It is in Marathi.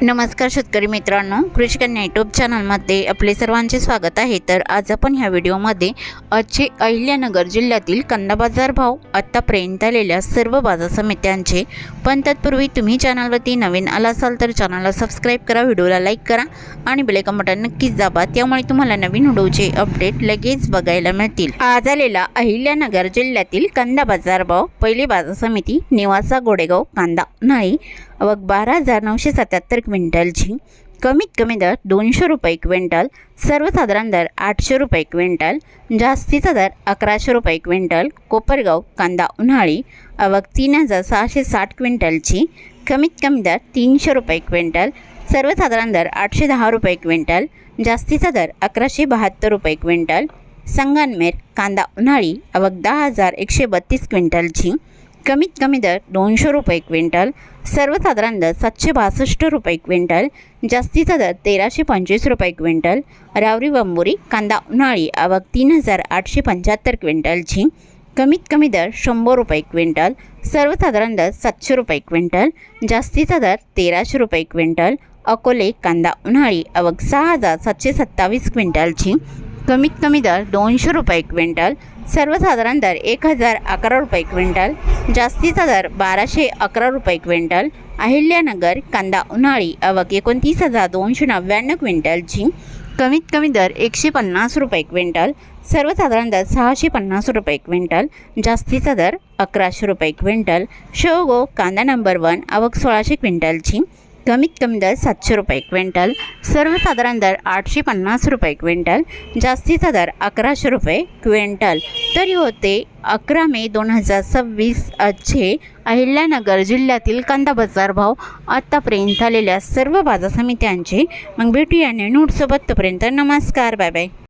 नमस्कार शेतकरी मित्रांनो, कृषी कन्या यूट्यूब चॅनलमध्ये आपले सर्वांचे स्वागत आहे। तर आज आपण ह्या व्हिडिओमध्ये आजचे अहिल्यानगर जिल्ह्यातील कांदा बाजार भाव, आत्तापर्यंत आलेल्या सर्व बाजार समित्यांचे, पण तत्पूर्वी तुम्ही चॅनलवरती नवीन आला असाल तर चॅनलला सबस्क्राईब करा, व्हिडिओला लाईक करा आणि बेल आयकॉन बटन नक्कीच दाबा, त्यामुळे तुम्हाला नवीन व्हिडिओचे अपडेट लगेच बघायला मिळतील। आज आलेला अहिल्यानगर जिल्ह्यातील कांदा बाजार भाव, पहिली बाजार समिती निवासा गोडेगाव कांदा उन्हाळी आवक 12,977 क्विंटलची, कमीत कमी दर 200 रुपये क्विंटल, सर्वसाधारण दर 800 रुपये क्विंटल, जास्तीचा दर 1100 रुपये क्विंटल। कोपरगाव कांदा उन्हाळी आवक 3,660 क्विंटलची, कमीत कमी दर 300 रुपये क्विंटल, सर्वसाधारण दर 810 रुपये क्विंटल, जास्तीचा दर 1172 रुपये क्विंटल। संगमनेर कांदा उन्हाळी आवक 10,132 क्विंटलची, कमीत कमी दर 200 रुपये क्विंटल, सर्वसाधारण दर 762 रुपये क्विंटल, जास्तीचा दर 1,325 रुपये क्विंटल। रावरी बंबोरी कांदा उन्हाळी आवक 3,875 क्विंटलची, कमीत कमी दर 100 रुपये क्विंटल, सर्वसाधारण दर 700 रुपये क्विंटल, जास्तीचा दर 1,300 रुपये क्विंटल। अकोले कांदा उन्हाळी आवक 6,727 क्विंटलची, कमीत कमी दर 200 रुपये क्विंटल, सर्वसाधारण दर 1,011 रुपये क्विंटल, जास्तीचा दर 1,211 रुपये क्विंटल। अहिल्यानगर कांदा उन्हाळी आवक 29,299 क्विंटलची, कमीत कमी दर 150 रुपये क्विंटल, सर्वसाधारण दर 650 रुपये क्विंटल, जास्तीचा दर 1,100 रुपये क्विंटल। शेवगाव कांदा नंबर 1 आवक 1,600 क्विंटलची, कमीत कमी दर 700 रुपये क्विंटल, सर्वसाधारण दर 850 रुपये क्विंटल, जास्तीचा दर 1,100 रुपये क्विंटल। तरी होते 11 मे 2026 आजचे अहिल्यानगर जिल्ह्यातील कांदा बाजार भाव, आत्तापर्यंत आलेल्या सर्व बाजार समित्यांचे। मग भेटूया नोटसोबत, तोपर्यंत नमस्कार, बाय बाय।